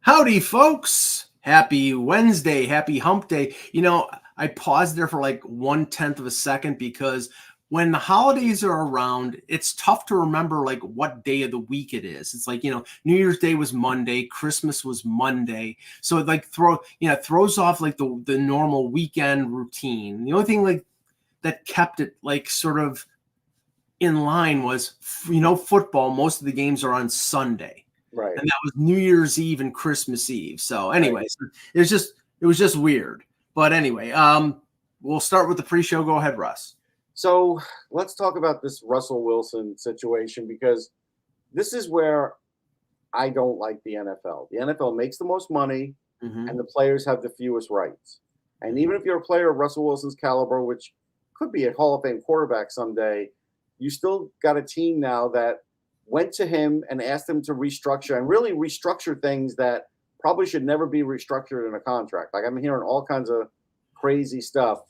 Howdy, folks. Happy Wednesday. Happy hump day. I paused there for like 1/10 of a second because when the holidays are around, it's tough to remember like what day of the week it is. It's like, New Year's Day was Monday, Christmas was Monday. So it like throws off like the normal weekend routine. The only thing like that kept it like sort of in line was, football. Most of the games are on Sunday. Right. And that was New Year's Eve and Christmas Eve. So anyways, it was just weird. But anyway, we'll start with the pre-show. Go ahead, Russ. So let's talk about this Russell Wilson situation, because this is where I don't like the NFL. The NFL makes the most money, and the players have the fewest rights. And even if you're a player of Russell Wilson's caliber, which could be a Hall of Fame quarterback someday, you still got a team now that went to him and asked him to restructure and really restructure things that probably should never be restructured in a contract. Like, I'm hearing all kinds of crazy stuff.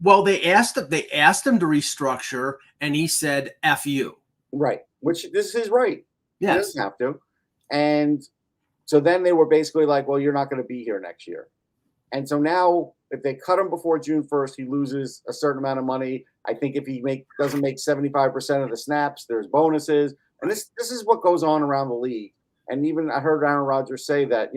Well, they asked him to restructure, and he said, "F you." Right. Which this is right. Yes. He doesn't have to. And so then they were basically like, well, you're not going to be here next year. And so now if they cut him before June 1st, he loses a certain amount of money. I think if he doesn't make 75% of the snaps, there's bonuses. And this is what goes on around the league. And even I heard Aaron Rodgers say that,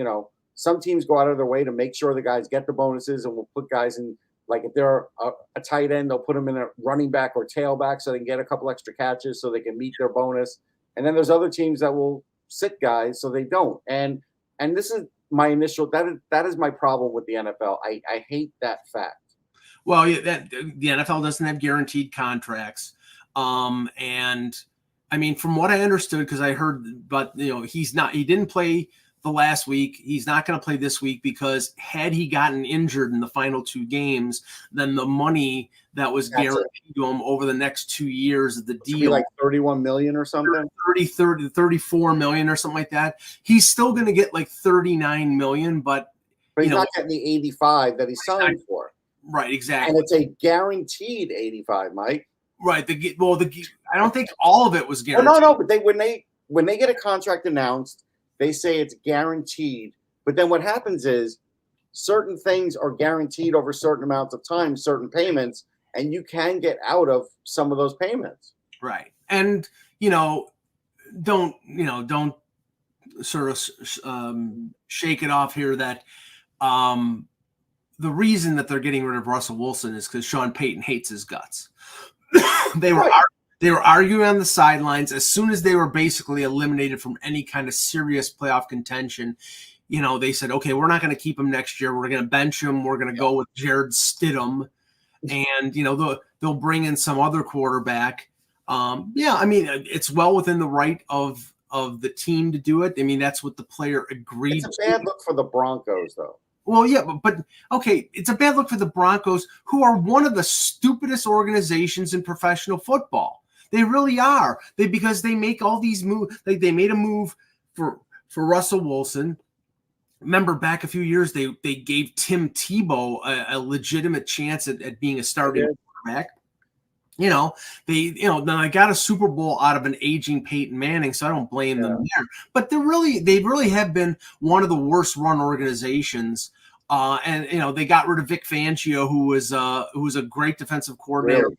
some teams go out of their way to make sure the guys get the bonuses, and will put guys in, like if they're a tight end, they'll put them in a running back or tailback so they can get a couple extra catches so they can meet their bonus. And then there's other teams that will sit guys so they don't. And this is my initial, that is my problem with the NFL. I hate that fact. Well, yeah, the NFL doesn't have guaranteed contracts. And I mean, from what I understood, because I heard, but he didn't play the last week. He's not going to play this week because had he gotten injured in the final two games, then the money that was guaranteed to him over the next 2 years of the deal, like $31 million or something, 34 million or something like that. He's still going to get like 39 million, but he's not getting the 85 that he signed for. Right, exactly. And it's a guaranteed 85, Mike. Right. I don't think all of it was guaranteed. Oh, no, but when they get a contract announced, they say it's guaranteed. But then what happens is certain things are guaranteed over certain amounts of time, certain payments, and you can get out of some of those payments. Right. And, don't sort of shake it off here that the reason that they're getting rid of Russell Wilson is because Sean Payton hates his guts. They were arguing on the sidelines as soon as they were basically eliminated from any kind of serious playoff contention. They said, okay, we're not going to keep him next year. We're going to bench him. We're going to go with Jared Stidham, and they'll bring in some other quarterback. I mean, it's well within the right of the team to do it. I mean, that's what the player agreed. It's a bad look for the Broncos, though. Well, yeah, but okay, it's a bad look for the Broncos, who are one of the stupidest organizations in professional football. They really are. Because they make all these moves. Like they made a move for Russell Wilson. Remember back a few years, they gave Tim Tebow a legitimate chance at being a starting quarterback. They got a Super Bowl out of an aging Peyton Manning, so I don't blame them there. But they really have been one of the worst run organizations. And they got rid of Vic Fangio, who was a great defensive coordinator,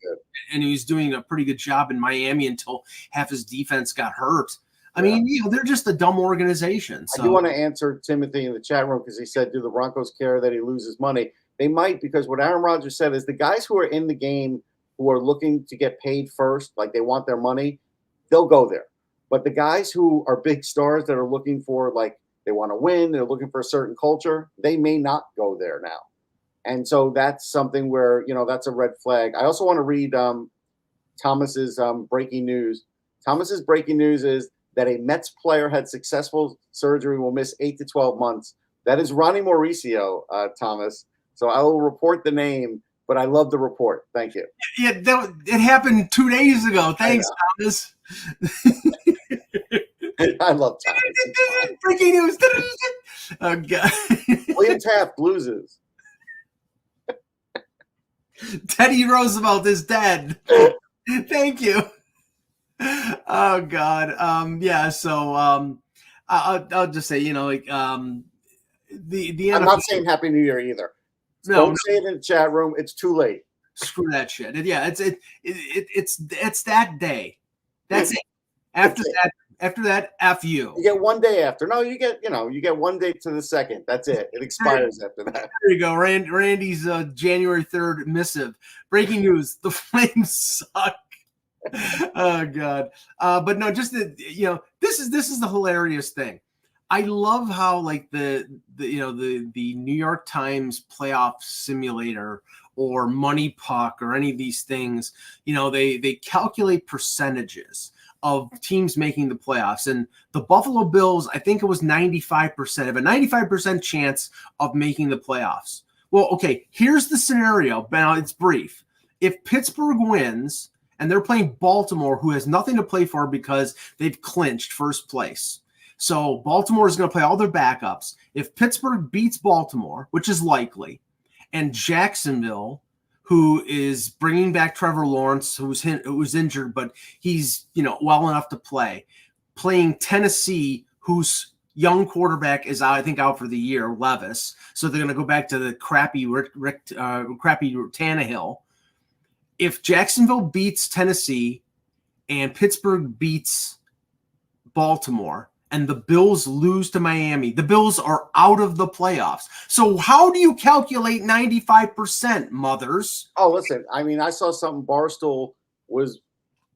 and he was doing a pretty good job in Miami until half his defense got hurt. I mean, they're just a dumb organization. So. I do want to answer Timothy in the chat room because he said, "Do the Broncos care that he loses money?" They might, because what Aaron Rodgers said is the guys who are in the game who are looking to get paid first, like they want their money, they'll go there. But the guys who are big stars that are looking for, like, they want to win, they're looking for a certain culture, they may not go there now. And so that's something where, that's a red flag. I also want to read Thomas's breaking news. Thomas's breaking news is that a Mets player had successful surgery, will miss 8 to 12 months. That is Ronnie Mauricio, Thomas. So I will report the name, but I love the report. Thank you. Yeah, it happened 2 days ago. Thanks, Thomas. I love Thomas. Breaking news. Oh, God. William Taft loses. Teddy Roosevelt is dead. Thank you. Oh, God. So I'll just say, the NFL. I'm not saying Happy New Year either. Don't say it in the chat room. It's too late. Screw that shit. It's that day. That's it. After that, F you. You get one day after. No, you get 1 day to the second. That's it. It expires after that. There you go. Randy's January 3rd missive. Breaking news: the Flames suck. Oh God. But no, just this is the hilarious thing. I love how like the New York Times playoff simulator or Money Puck or any of these things, they calculate percentages of teams making the playoffs. And the Buffalo Bills, I think it was 95%, have a 95% chance of making the playoffs. Well, okay, here's the scenario. Now it's brief. If Pittsburgh wins and they're playing Baltimore, who has nothing to play for because they've clinched first place. So Baltimore is going to play all their backups. If Pittsburgh beats Baltimore, which is likely, and Jacksonville, who is bringing back Trevor Lawrence, who was injured, but he's well enough to play, playing Tennessee, whose young quarterback is out, I think out for the year, Levis. So they're going to go back to the crappy Tannehill. If Jacksonville beats Tennessee and Pittsburgh beats Baltimore, and the Bills lose to Miami, the Bills are out of the playoffs. So how do you calculate 95%, mothers? Oh, listen, I mean, I saw something Barstool was,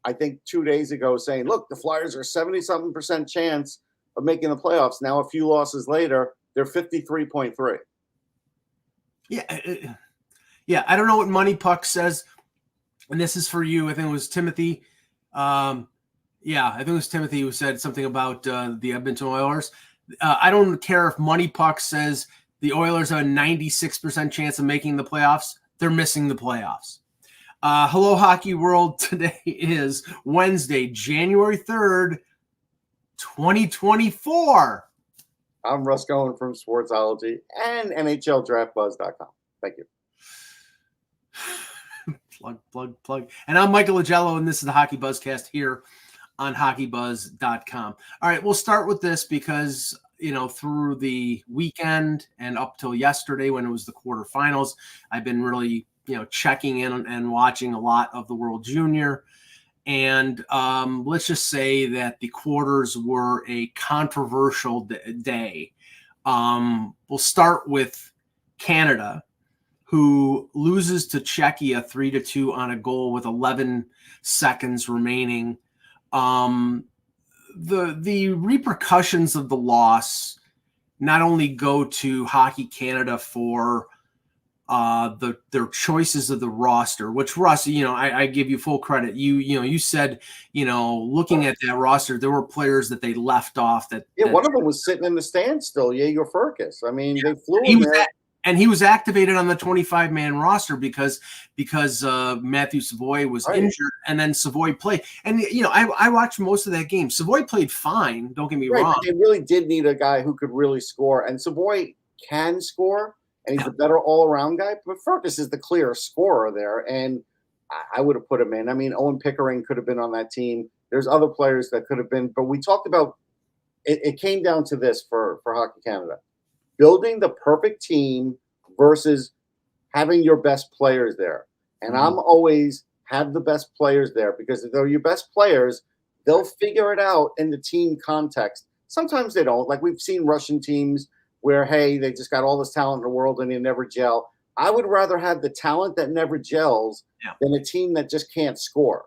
I think 2 days ago saying, look, the Flyers are 70-something% chance of making the playoffs. Now, a few losses later, they're 53.3. Yeah. I don't know what Money Puck says. And this is for you. I think it was Timothy. I think it was Timothy who said something about the Edmonton Oilers. I don't care if Money Puck says the Oilers have a 96% chance of making the playoffs. They're missing the playoffs. Hello, Hockey World. Today is Wednesday, January 3rd, 2024. I'm Russ Cohen from Sportsology and NHLDraftBuzz.com. Thank you. Plug. And I'm Michael Agello, and this is the Hockey Buzzcast here on HockeyBuzz.com. All right, we'll start with this because, through the weekend and up till yesterday when it was the quarterfinals, I've been really, checking in and watching a lot of the World Junior. And let's just say that the quarters were a controversial day. We'll start with Canada, who loses to Czechia 3-2 on a goal with 11 seconds remaining. The repercussions of the loss not only go to Hockey Canada for their choices of the roster, which Russ, I give you full credit. You said, looking at that roster, there were players that they left off that. Yeah, one of them was sitting in the stands still, Jaeger Furcus. I mean, they flew him there. And he was activated on the 25-man roster because Matthew Savoy was injured, and then Savoy played. And I watched most of that game. Savoy played fine. Don't get me wrong. They really did need a guy who could really score, and Savoy can score, and he's a better all-around guy. But Furcus is the clear scorer there, and I would have put him in. I mean, Owen Pickering could have been on that team. There's other players that could have been, but we talked about it. It came down to this for Hockey Canada. Building the perfect team versus having your best players there. And I'm always have the best players there because if they're your best players, they'll figure it out in the team context. Sometimes they don't. Like we've seen Russian teams where, hey, they just got all this talent in the world and they never gel. I would rather have the talent that never gels than a team that just can't score.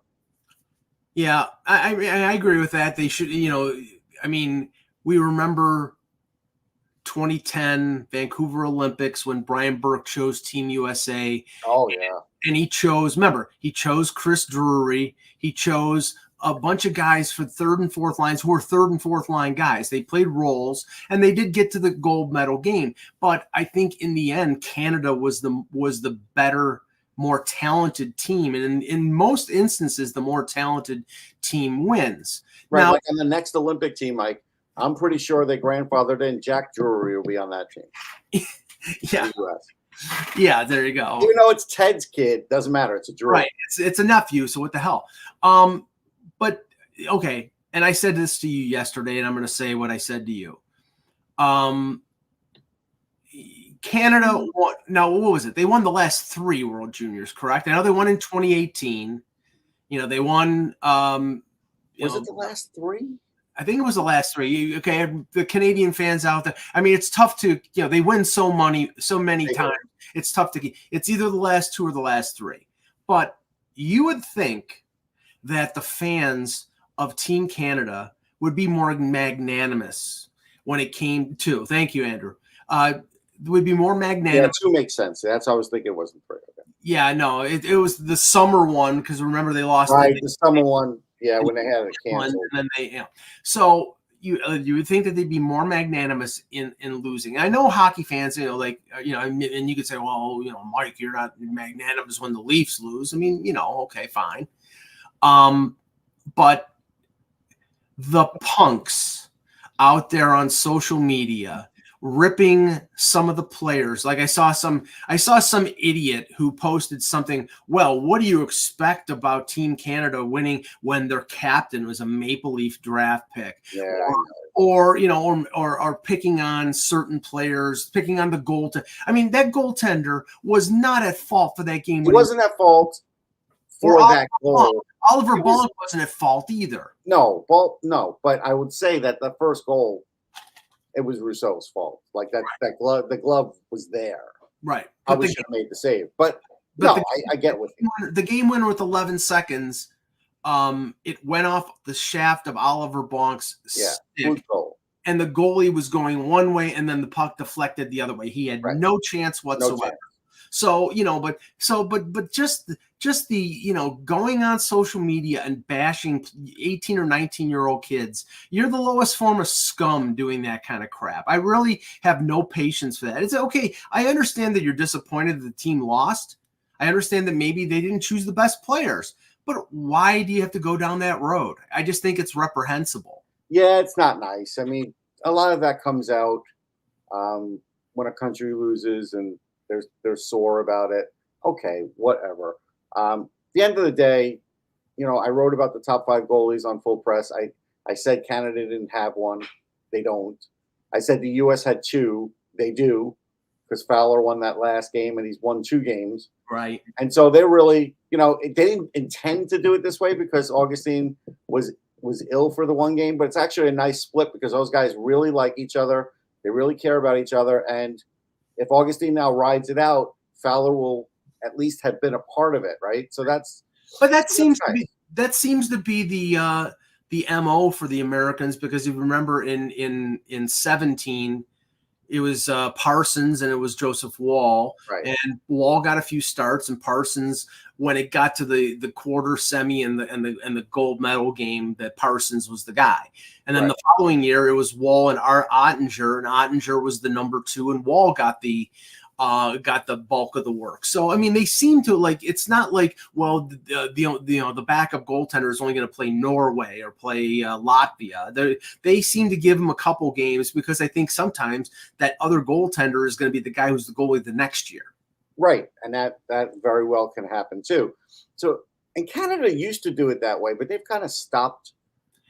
Yeah, I agree with that. They should, we remember 2010 Vancouver Olympics when Brian Burke chose Team USA. Oh, yeah. And he chose Chris Drury. He chose a bunch of guys for third and fourth lines who were third and fourth line guys. They played roles and they did get to the gold medal game. But I think in the end, Canada was the better, more talented team. And in most instances, the more talented team wins. Right. Now, like on the next Olympic team, Mike, I'm pretty sure they grandfathered in Jack Drury will be on that team. Yeah. Yeah, there you go. Even though it's Ted's kid, doesn't matter. It's a Drury. Right. It's a nephew, so what the hell? But okay. and I said this to you yesterday, and I'm going to say what I said to you. Canada won. Now, what was it? They won the last 3 World Juniors, correct? I know they won in 2018. They won. Was it the last 3? I think it was the last 3. Okay, the Canadian fans out there. I mean, it's tough to, they win so many times. It's tough to keep. It's either the last 2 or the last 3. But you would think that the fans of Team Canada would be more magnanimous when it came to. Thank you, Andrew. Would be more magnanimous. Yeah, 2 makes sense. That's how I was thinking. It wasn't 3. Okay. Yeah, no, it was the summer one because remember they lost. Right, the summer one. Yeah, when they had it canceled. And then so you would think that they'd be more magnanimous in losing. I know hockey fans, and you could say, well, Mike, you're not magnanimous when the Leafs lose. I mean, okay, fine. But the punks out there on social media ripping some of the players. Like I saw some idiot who posted something. Well, what do you expect about Team Canada winning when their captain was a Maple Leaf draft pick? Yeah. Or picking on certain players, picking on the goaltender. I mean, that goaltender was not at fault for that game. He wasn't at fault for that goal. Oliver Bonk wasn't at fault either. No, but I would say that the first goal, it was Rousseau's fault. Like that glove, the glove was there. Right. Probably should have made the save. But I get with you. The game winner with 11 seconds, it went off the shaft of Oliver Bonk's stick. Goal. And the goalie was going one way, and then the puck deflected the other way. He had no chance whatsoever. No chance. So, but just the, going on social media and bashing 18 or 19-year-old kids, you're the lowest form of scum doing that kind of crap. I really have no patience for that. It's okay. I understand that you're disappointed that the team lost. I understand that maybe they didn't choose the best players, but why do you have to go down that road? I just think it's reprehensible. Yeah, it's not nice. I mean, a lot of that comes out when a country loses and they're sore about it. Okay, whatever. At the end of the day, I wrote about the top 5 goalies on Full Press. I said Canada didn't have one. They don't. I said the U.S. had 2. They do, because Fowler won that last game and he's won 2 games. Right. And so they're really, they didn't intend to do it this way because Augustine was ill for the 1 game, but it's actually a nice split because those guys really like each other. They really care about each other. And if Augustine now rides it out, Fowler will at least have been a part of it, right? So that seems to be the MO for the Americans, because if you remember in 17, it was Parsons and it was Joseph Wall, right. And Wall got a few starts, and Parsons, when it got to the quarter semi and the gold medal game, that Parsons was the guy. And then the following year, it was Wall and Ottinger, and Ottinger was the number 2, and Wall got the bulk of the work. So I mean, they seem to it's not like, well, the backup goaltender is only going to play Norway or play Latvia. They seem to give him a couple games because I think sometimes that other goaltender is going to be the guy who's the goalie the next year. Right, and that very well can happen too. So, and Canada used to do it that way, but they've kind of stopped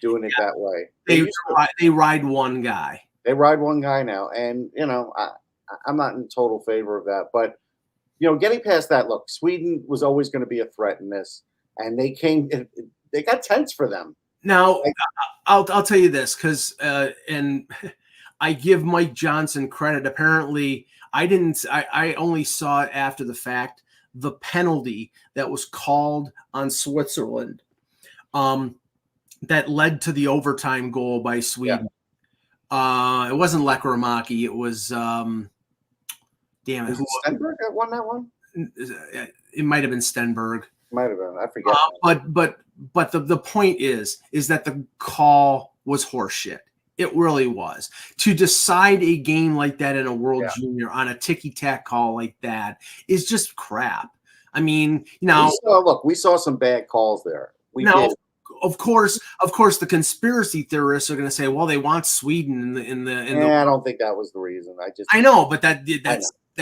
doing it that way. They ride one guy. They ride one guy now, and I'm not in total favor of that, but getting past that, look, Sweden was always going to be a threat in this, and they got tense for them. Now, I'll tell you this, because and I give Mike Johnson credit. Apparently, I only saw it after the fact, the penalty that was called on Switzerland, that led to the overtime goal by Sweden. Yeah. It wasn't Lekkerimäki. It was damn it. Stenberg that won that one? It might have been Stenberg. Might have been. I forget. But the point is that the call was horseshit. It really was. To decide a game like that in a World Junior on a ticky-tack call like that is just crap. I mean, we saw some bad calls there. We did. Of course, the conspiracy theorists are going to say, well, they want Sweden in the. I don't think that was the reason. I know, but that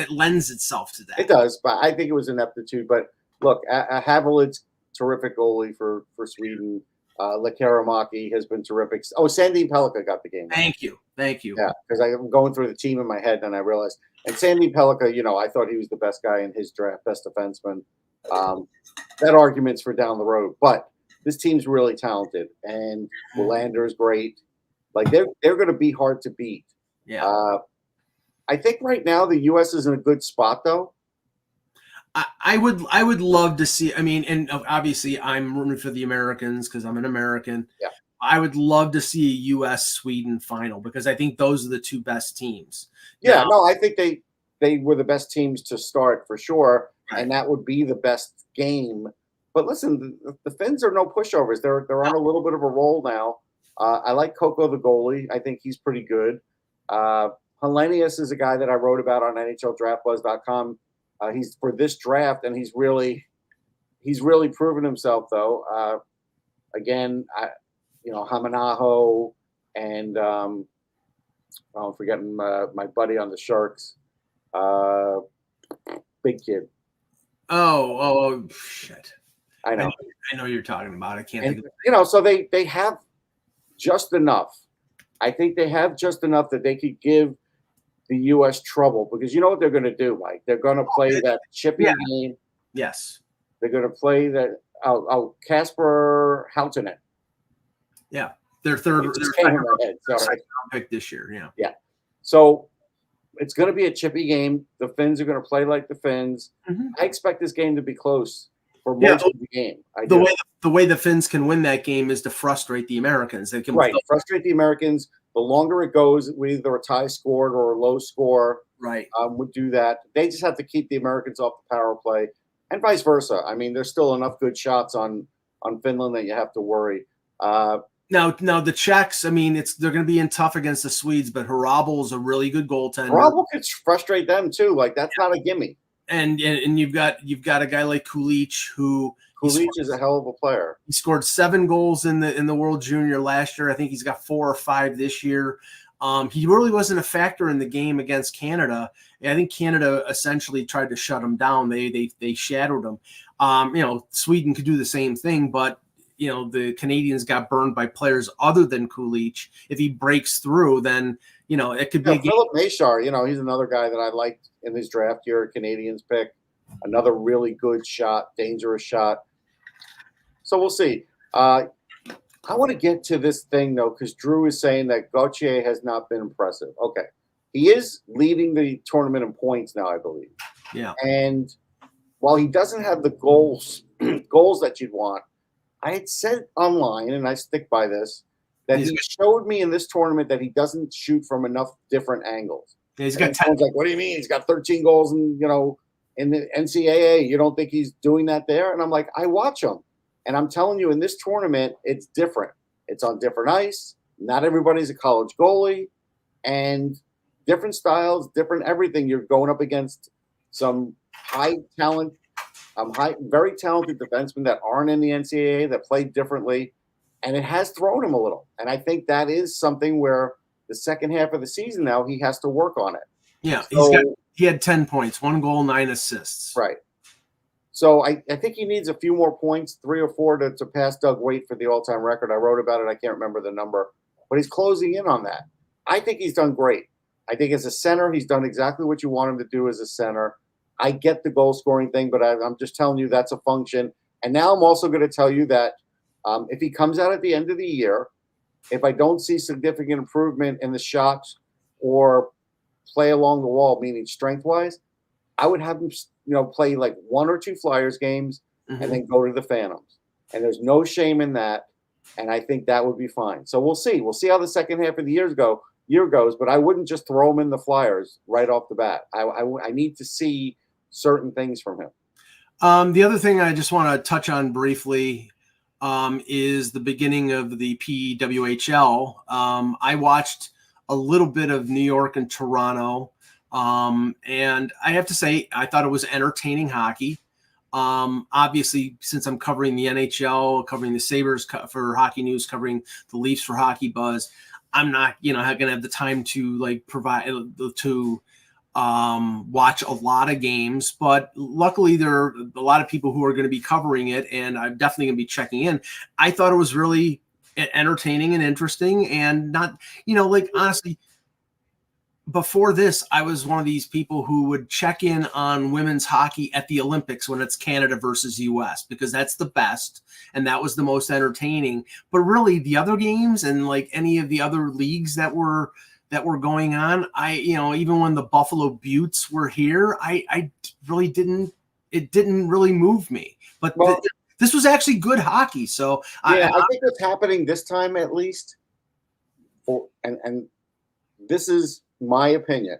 lends itself to that. It does, but I think it was ineptitude. But look, Havelitz, terrific goalie for Sweden. Lekaramaki has been terrific. Oh, Sandeep Pelika got the game. Thank you. Yeah, because I'm going through the team in my head, and I realized. And Sandeep Pelika, I thought he was the best guy in his draft, best defenseman. That argument's for down the road, but this team's really talented, and Willander's great. Like they're going to be hard to beat. Yeah. I think right now the U.S. is in a good spot, though. I would love to see. I mean, and obviously I'm rooting for the Americans because I'm an American. Yeah. I would love to see a U.S. Sweden final because I think those are the two best teams. Yeah, no, I think they were the best teams to start for sure, Right. and that would be the best game. But listen, the Finns are no pushovers. They're on a little bit of a roll now. I like Koko the goalie. I think he's pretty good. Hellenius is a guy that I wrote about on NHLDraftBuzz.com. He's for this draft, and he's really proven himself though. Again, Hamanaho and I'm forgetting my buddy on the Sharks, big kid. Oh, shit! I know you're talking about. I can't and, think of it. So they have just enough. I think they have just enough that they could give the U.S. trouble because you know what they're going to do, Mike? They're going to play that chippy game. Yes. They're going to play that. Casper Houghtonen. Yeah, their third pick this year. Yeah. Yeah. So it's going to be a chippy game. The Finns are going to play like the Finns. Mm-hmm. I expect this game to be close for most of the game. The way the Finns can win that game is to frustrate the Americans. They can frustrate the Americans. The longer it goes, with either a tie scored or a low score, would do that. They just have to keep the Americans off the power play, and vice versa. I mean, there's still enough good shots on Finland that you have to worry. Now the Czechs. I mean, they're going to be in tough against the Swedes, but Hrabal is a really good goaltender. Hrabal could frustrate them too. Like that's not a gimme. And you've got a guy like Kulich who. Kulich is a hell of a player. He scored 7 goals in the World Junior last year. I think he's got 4 or 5 this year. He really wasn't a factor in the game against Canada. I think Canada essentially tried to shut him down. They shadowed him. Sweden could do the same thing, but the Canadians got burned by players other than Kulich. If he breaks through, then it could be. Philip Mashar, he's another guy that I liked in this draft year. Canadians pick another really good shot, dangerous shot. So we'll see. I want to get to this thing, though, because Drew is saying that Gauthier has not been impressive. Okay. He is leading the tournament in points now, I believe. Yeah. And while he doesn't have the goals that you'd want, I had said online, and I stick by this, that he showed me in this tournament that he doesn't shoot from enough different angles. Yeah, he's got 10. Like, what do you mean? He's got 13 goals in the NCAA. You don't think he's doing that there? And I'm like, I watch him. And I'm telling you, in this tournament, it's different. It's on different ice. Not everybody's a college goalie. And different styles, different everything. You're going up against some high talent, very talented defensemen that aren't in the NCAA, that play differently. And it has thrown him a little. And I think that is something where the second half of the season now, he has to work on it. Yeah, he had 10 points, 1 goal, 9 assists. Right. So I think he needs a few more points, 3 or 4 to pass Doug Waite for the all-time record. I wrote about it. I can't remember the number. But he's closing in on that. I think he's done great. I think as a center, he's done exactly what you want him to do as a center. I get the goal-scoring thing, but I'm just telling you that's a function. And now I'm also going to tell you that if he comes out at the end of the year, if I don't see significant improvement in the shots or play along the wall, meaning strength-wise, I would have him play like 1 or 2 Flyers games and then go to the Phantoms. And there's no shame in that. And I think that would be fine. So we'll see. We'll see how the second half of the year goes, but I wouldn't just throw him in the Flyers right off the bat. I need to see certain things from him. The other thing I just want to touch on briefly is the beginning of the PWHL. I watched a little bit of New York and Toronto. And I have to say, I thought it was entertaining hockey. Obviously, since I'm covering the NHL, covering the Sabres for Hockey News, covering the Leafs for Hockey Buzz, I'm not, going to have the time to provide to watch a lot of games, but luckily there are a lot of people who are going to be covering it, and I'm definitely going to be checking in. I thought it was really entertaining and interesting, and not, like, honestly, before this, I was one of these people who would check in on women's hockey at the Olympics when it's Canada versus US, because that's the best and that was the most entertaining. But really, the other games and like any of the other leagues that were going on, even when the Buffalo Buttes were here, I really didn't. It didn't really move me. But this was actually good hockey. So yeah, I think what's happening this time, at least, and this is my opinion.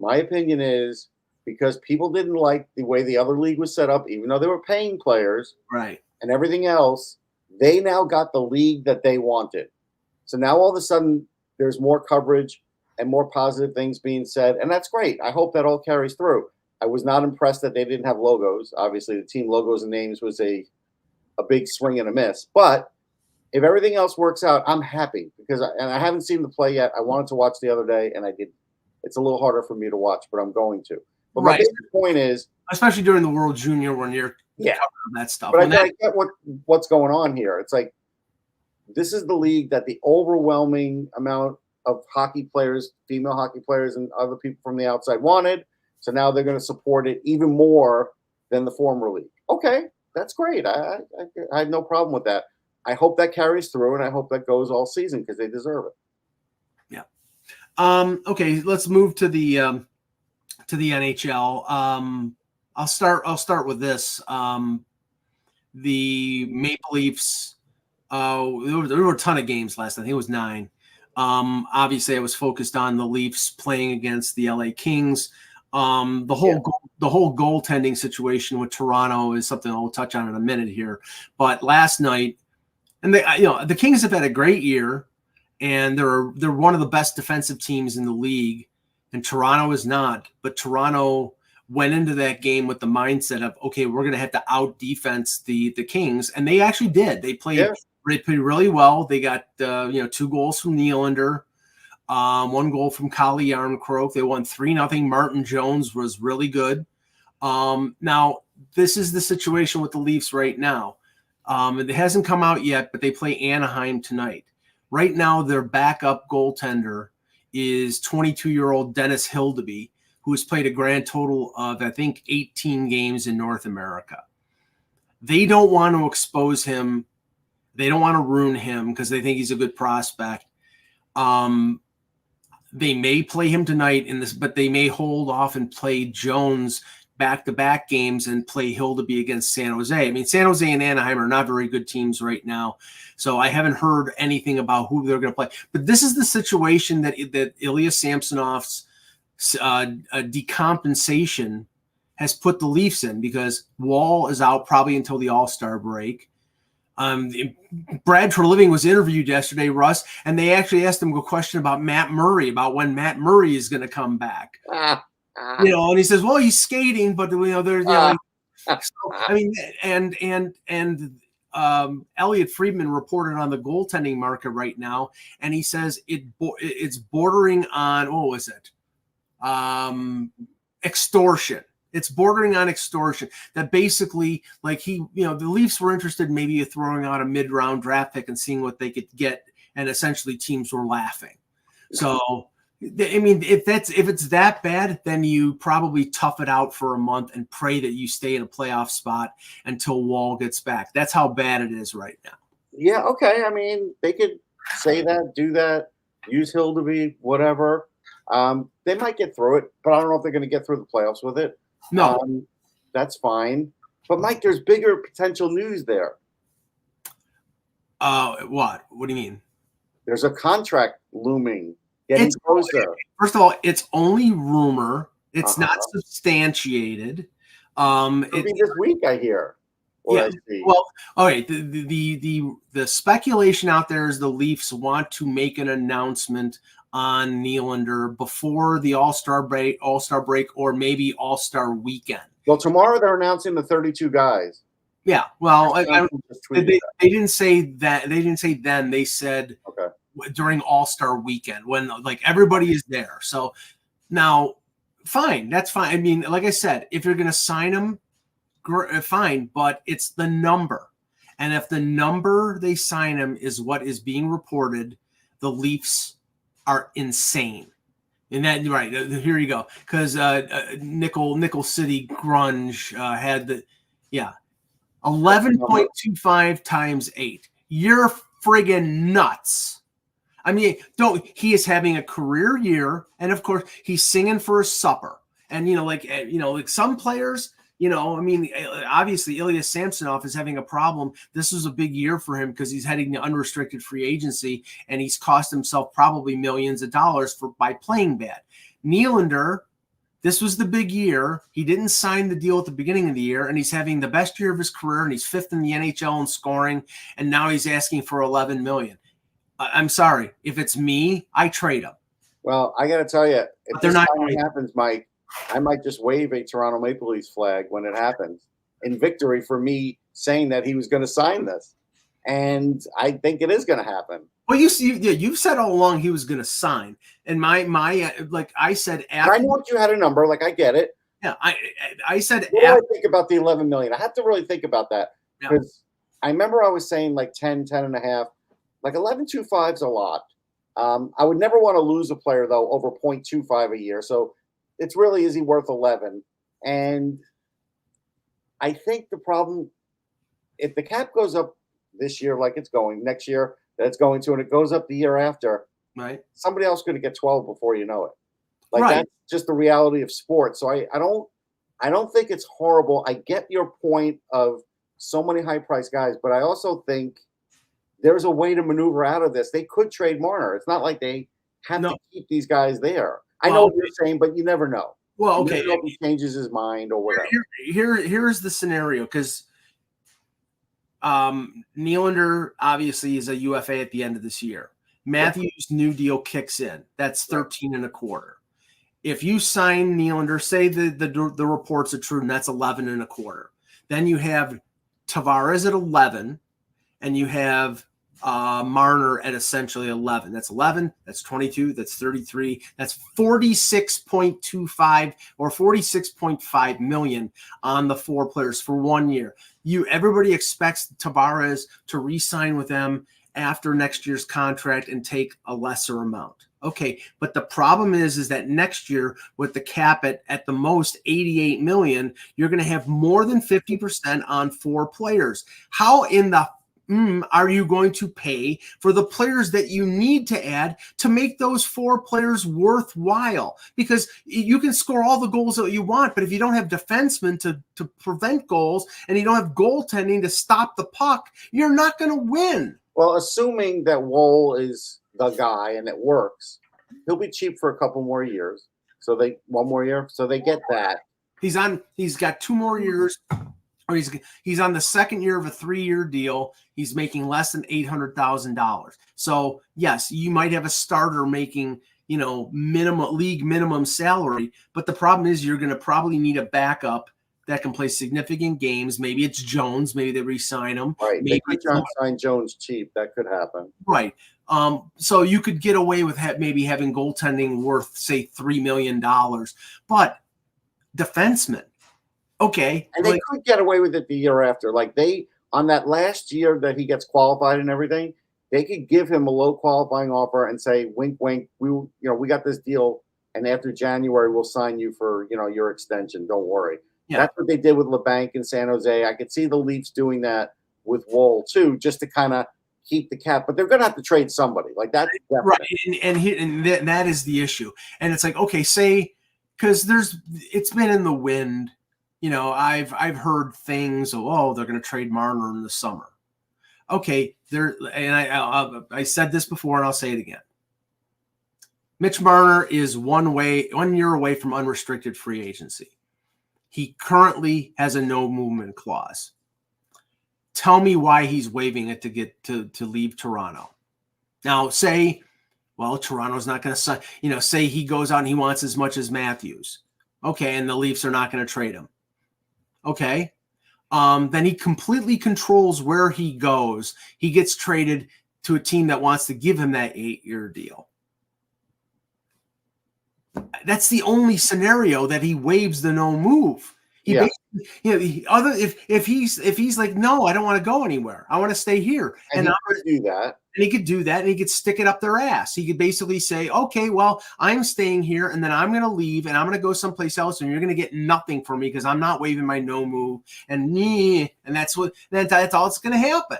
My opinion is because people didn't like the way the other league was set up, even though they were paying players, right, and everything else. They now got the league that they wanted. So now all of a sudden there's more coverage and more positive things being said, and that's great. I hope that all carries through. I was not impressed that they didn't have logos. Obviously, the team logos and names was a big swing and a miss. But if everything else works out, I'm happy because I haven't seen the play yet. I wanted to watch the other day, and I didn't. It's a little harder for me to watch, but I'm going to. But my basic point is, especially during the World Junior when you're covering that stuff. But I get what's going on here. It's like this is the league that the overwhelming amount of hockey players, female hockey players, and other people from the outside wanted. So now they're going to support it even more than the former league. Okay, that's great. I have no problem with that. I hope that carries through, and I hope that goes all season because they deserve it. Yeah. Okay, let's move to the NHL. I'll start with this. The Maple Leafs. There were a ton of games last night. I think it was 9. Obviously, I was focused on the Leafs playing against the LA Kings. The whole goaltending situation with Toronto is something I'll touch on in a minute here. But last night, and the Kings have had a great year, and they're one of the best defensive teams in the league, and Toronto is not. But Toronto went into that game with the mindset of, okay, we're going to have to out defense the Kings, and they actually did. They played really well. They got 2 goals from Nylander, 1 goal from Calle Jarnkrok. They won 3-0. Martin Jones was really good. Now this is the situation with the Leafs right now. It hasn't come out yet, but they play Anaheim tonight. Right now, their backup goaltender is 22-year-old Dennis Hildeby, who has played a grand total of, I think, 18 games in North America. They don't want to expose him. They don't want to ruin him because they think he's a good prospect. They may play him tonight in this, but they may hold off and play Jones back-to-back games and play Hildeby against San Jose. I mean, San Jose and Anaheim are not very good teams right now, so I haven't heard anything about who they're going to play. But this is the situation that Ilya Samsonov's decompensation has put the Leafs in, because Wall is out probably until the All-Star break. Brad Treliving was interviewed yesterday, Russ, and they actually asked him a question about Matt Murray, about when Matt Murray is going to come back. And he says, well, he's skating, but there's so, I mean, and Elliot Friedman reported on the goaltending market right now, and he says it's bordering on, what was it? Extortion. It's bordering on extortion. That basically, like the Leafs were interested in maybe throwing out a mid-round draft pick and seeing what they could get, and essentially teams were laughing. So, I mean, if it's that bad, then you probably tough it out for a month and pray that you stay in a playoff spot until Wall gets back. That's how bad it is right now. Yeah, okay. I mean, they could say that, do that, use Hildeby, whatever. They might get through it, but I don't know if they're going to get through the playoffs with it. No. That's fine. But, Mike, there's bigger potential news there. What? What do you mean? There's a contract looming. Getting closer. First of all, it's only rumor. It's not substantiated. It'll be this week, I hear. Yeah. Well, all right. The speculation out there is the Leafs want to make an announcement on Nylander before the All-Star break, or maybe All-Star weekend. Well, tomorrow they're announcing the 32 guys. Yeah. Well, they didn't say that. They didn't say then. They said during All-Star weekend when like everybody is there. So now fine. That's fine. I mean, like I said, if you're going to sign him, fine, but it's the number. And if the number they sign him is what is being reported, the Leafs are insane. And that, right, here you go. Because Nickel City Grunge had the, 11.25 times 8. You're friggin' nuts. I mean, he is having a career year, and of course, he's singing for his supper. And, like some players, I mean, obviously, Ilya Samsonov is having a problem. This was a big year for him because he's heading to unrestricted free agency, and he's cost himself probably millions of dollars by playing bad. Nylander, this was the big year. He didn't sign the deal at the beginning of the year, and he's having the best year of his career, and he's 5th in the NHL in scoring, and now he's asking for $11 million. I'm sorry. If it's me, I trade him. Well, I got to tell you, if this happens, Mike, I might just wave a Toronto Maple Leafs flag when it happens in victory for me saying that he was going to sign this. And I think it is going to happen. Well, you've said all along he was going to sign. And my like I said, after I know you had a number. Like, I get it. Yeah, I said. What do I think about the $11 million? I have to really think about that because I remember I was saying like 10 and a half. Like 11.25 is a lot. I would never want to lose a player though over 0.25 a year. So it's really, is he worth 11? And I think the problem, if the cap goes up this year like it's going, next year that it's going to, and it goes up the year after, right? Somebody else is going to get 12 before you know it. Like that's just the reality of sports. So I don't think it's horrible. I get your point of so many high-priced guys, but I also think there's a way to maneuver out of this. They could trade Marner. It's not like they have to keep these guys there. I know what you're saying, but you never know. Well, okay. You never know if he changes his mind or whatever. Here's the scenario, because Nylander obviously is a UFA at the end of this year. Matthews' new deal kicks in. That's 13 and a quarter. If you sign Nylander, say the reports are true, and that's 11 and a quarter. Then you have Tavares at 11, and you have Marner at essentially 11. That's 11. That's 22. That's 33. That's 46.25 or 46.5 million on the 4 players for 1 year. Everybody expects Tavares to re-sign with them after next year's contract and take a lesser amount. Okay, but the problem is that next year with the cap at the most 88 million, you're going to have more than 50% on 4 players. How in the are you going to pay for the players that you need to add to make those 4 players worthwhile? Because you can score all the goals that you want, but if you don't have defensemen to prevent goals and you don't have goaltending to stop the puck, you're not going to win. Well, assuming that Woll is the guy and it works, he'll be cheap for a couple more years. So 1 more year. So they get that. He's got 2 more years. Or he's on the second year of a 3-year deal. He's making less than $800,000. So yes, you might have a starter making, league minimum salary, but the problem is you're going to probably need a backup that can play significant games. Maybe it's Jones. Maybe they re-sign him. Right. Maybe they could sign Jones cheap. That could happen. Right. So you could get away with maybe having goaltending worth, say, $3 million, but defensemen. Okay. And they could get away with it the year after. Like on that last year that he gets qualified and everything, they could give him a low qualifying offer and say, wink, wink, we got this deal. And after January, we'll sign you for, your extension. Don't worry. Yeah. That's what they did with LeBanc in San Jose. I could see the Leafs doing that with Woll too, just to kind of keep the cap, but they're going to have to trade somebody like that. Right. And that is the issue. And it's like, okay, say, cause it's been in the wind. I've heard things. They're going to trade Marner in the summer. Okay, I said this before, and I'll say it again. Mitch Marner is 1 year away from unrestricted free agency. He currently has a no movement clause. Tell me why he's waiving it to get to leave Toronto. Now, say, Toronto's not going to sign. Say he goes out and he wants as much as Matthews. Okay, and the Leafs are not going to trade him. Okay. Then he completely controls where he goes. He gets traded to a team that wants to give him that 8-year deal. That's the only scenario that he waives the no move. He basically, if he's like, no, I don't want to go anywhere. I want to stay here. And he could do that. And he could do that, and he could stick it up their ass. He could basically say, okay, well, I'm staying here, and then I'm going to leave, and I'm going to go someplace else, and you're going to get nothing from me because I'm not waiving my no move. And that's all that's going to happen.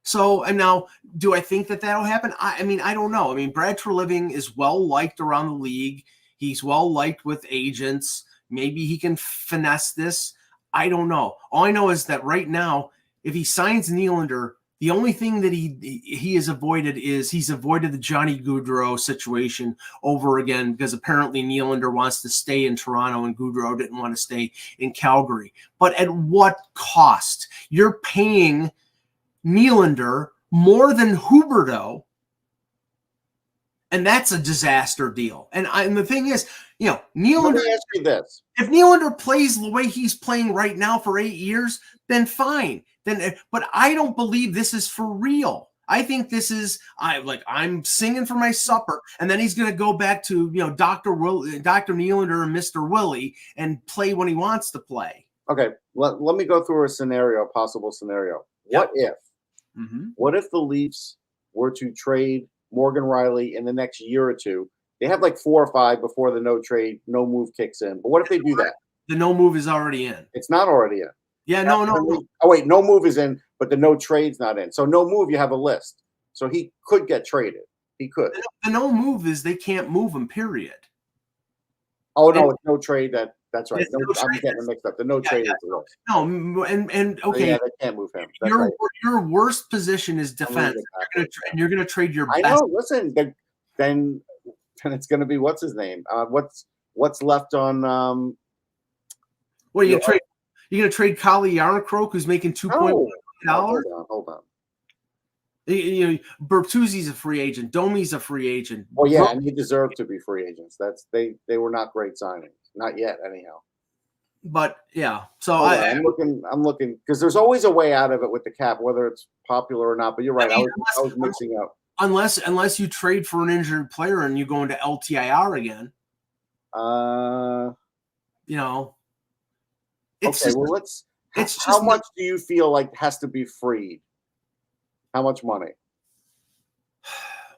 So, and now, do I think that that'll happen? I mean, I don't know. I mean, Brad Treliving is well-liked around the league. He's well-liked with agents. Maybe he can finesse this. I don't know. All I know is that right now, if he signs Nylander, the only thing that he has avoided is he's avoided the Johnny Gaudreau situation over again because apparently Nylander wants to stay in Toronto and Gaudreau didn't want to stay in Calgary. But at what cost? You're paying Nylander more than Huberdeau, and that's a disaster deal. And the thing is, Nylander. Let me ask you this: if Nylander plays the way he's playing right now for 8 years, then fine. But I don't believe this is for real. I think this is I'm singing for my supper, and then he's going to go back to Dr. Nylander and Mr. Willie and play when he wants to play. Okay, let me go through a possible scenario. Yep. What if the Leafs were to trade Morgan Riley in the next year or two? They have like 4 or 5 before the no move kicks in. But what if they do that? The no move is already in. It's not already in. Yeah, no. Oh, wait, no move is in, but the no trade's not in. So no move, you have a list. So he could get traded. He could. The no move is they can't move him, period. Oh, no, it's no trade. That's right. I'm getting mixed up. The no trade is the list. No, and okay. Yeah, they can't move him. Your worst position is defense. And you're going to trade your best. I know. Listen, then it's going to be what's his name? What's left on? What are you going to trade? You're going to trade Kalle Järnkrok, who's making $2.1 million? Hold on. Bertuzzi's a free agent. Domi's a free agent. Well, yeah, and he deserved to be free agents. They were not great signings, not yet, anyhow. But yeah, so I'm looking because there's always a way out of it with the cap, whether it's popular or not. But you're right. I was mixing up. Unless you trade for an injured player and you go into LTIR again. Okay, well, how much do you feel like has to be freed? How much money?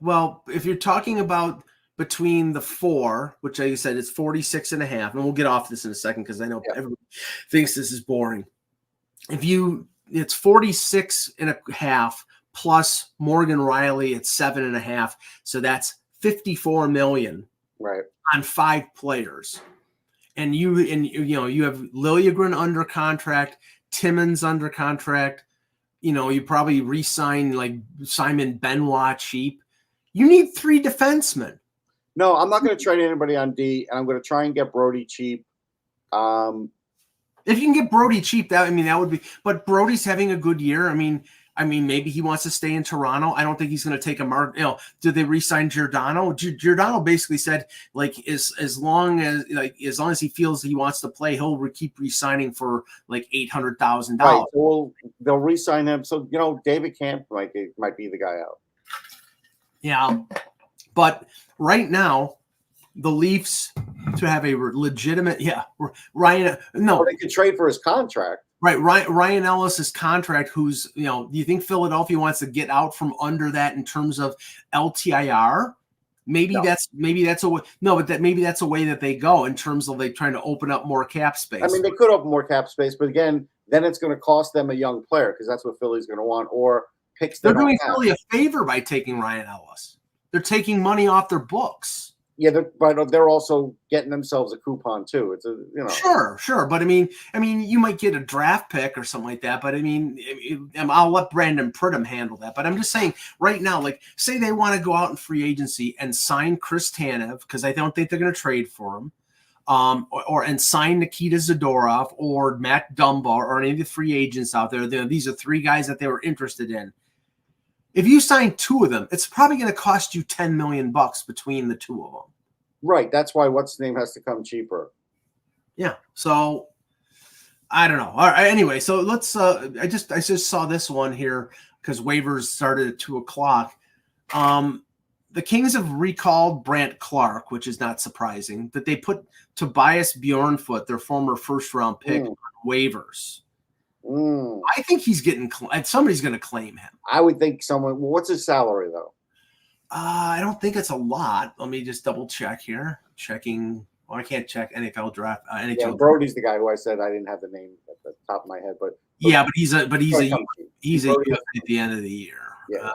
Well, if you're talking about between the 4, which like you said, it's 46.5, and we'll get off this in a second because I know everybody thinks this is boring. It's 46.5 plus Morgan Riley at 7.5, so that's $54 million, right, on 5 players. And you have Liljegren under contract, Timmins under contract. You probably re-sign like Simon Benoit cheap. You need 3 defensemen. No, I'm not going to trade anybody on D, and I'm going to try and get Brody cheap. If you can get Brody cheap, that would be. But Brody's having a good year. I mean, maybe he wants to stay in Toronto. I don't think he's going to take a mark. Did they re-sign Giordano? Giordano basically said, like, as long as he feels he wants to play, he'll keep re-signing for like $800,000. Right. So they'll re-sign him. So David Camp might be the guy out. Yeah, but right now, the Leafs to have a legitimate Ryan. No, or they could trade for his contract. Right, Ryan Ellis's contract. Who's do you think Philadelphia wants to get out from under that in terms of LTIR? Maybe that's a way. No, but maybe that's a way that they go in terms of like trying to open up more cap space. I mean, they could open more cap space, but again, then it's going to cost them a young player because that's what Philly's going to want, or picks. They're doing Philly a favor by taking Ryan Ellis. They're taking money off their books. Yeah, but they're also getting themselves a coupon too. It's Sure, but I mean, you might get a draft pick or something like that. But I'll let Brandon Pridham handle that. But I'm just saying, right now, like, say they want to go out in free agency and sign Chris Tanev because I don't think they're going to trade for him, and sign Nikita Zadorov or Matt Dunbar or any of the free agents out there. These are 3 guys that they were interested in. If you sign 2 of them, it's probably going to cost you $10 million between the 2 of them. Right. That's why what's name has to come cheaper. Yeah. So I don't know. All right. Anyway, so let's. I just saw this one here because waivers started at 2:00. the Kings have recalled Brant Clark, which is not surprising. That they put Tobias Bjornfoot, their former first-round pick, on waivers. I think he's getting somebody's going to claim him. I would think someone. Well, what's his salary though? I don't think it's a lot. Let me just double check here. Checking. Well, I can't check NHL draft. NHL. Yeah, Brody's the guy who I said I didn't have the name at the top of my head, but he's a UFA at the end of the year. Yeah.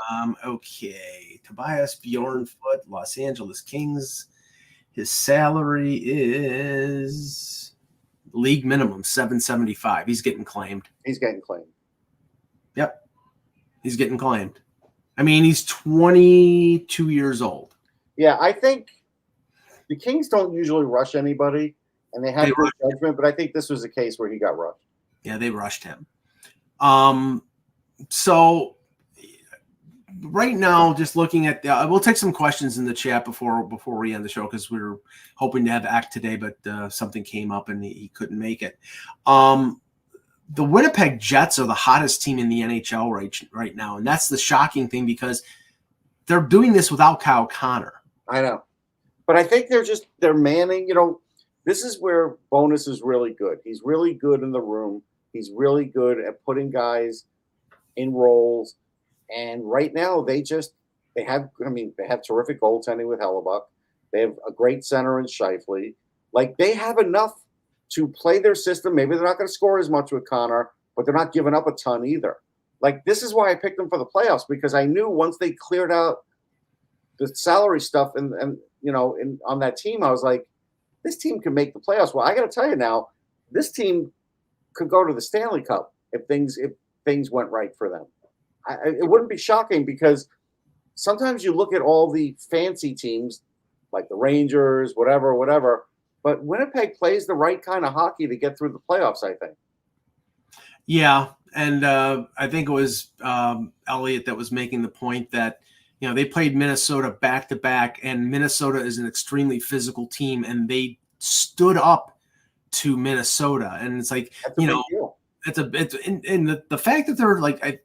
Okay. Tobias Bjornfoot, Los Angeles Kings. His salary is league minimum $775. He's getting claimed. Yep. He's getting claimed. I mean, he's 22 years old. Yeah, I think the Kings don't usually rush anybody, and they have good judgment, but I think this was a case where he got rushed. Yeah, they rushed him. So right now, just looking at we'll take some questions in the chat before we end the show because we were hoping to have Act today, but something came up and he couldn't make it. The Winnipeg Jets are the hottest team in the NHL right now, and that's the shocking thing because they're doing this without Kyle Connor. I know, but I think they're manning. This is where Bowness is really good. He's really good in the room. He's really good at putting guys in roles. And right now, they have terrific goaltending with Hellebuck. They have a great center in Scheifele. Like, they have enough to play their system. Maybe they're not going to score as much with Connor, but they're not giving up a ton either. Like, this is why I picked them for the playoffs, because I knew once they cleared out the salary stuff and on that team, I was like, this team can make the playoffs. Well, I got to tell you now, this team could go to the Stanley Cup if things went right for them. It wouldn't be shocking because sometimes you look at all the fancy teams like the Rangers, whatever, but Winnipeg plays the right kind of hockey to get through the playoffs, I think. Yeah, and I think it was Elliot that was making the point that they played Minnesota back-to-back, and Minnesota is an extremely physical team, and they stood up to Minnesota. And it's like, That's a big deal. The fact that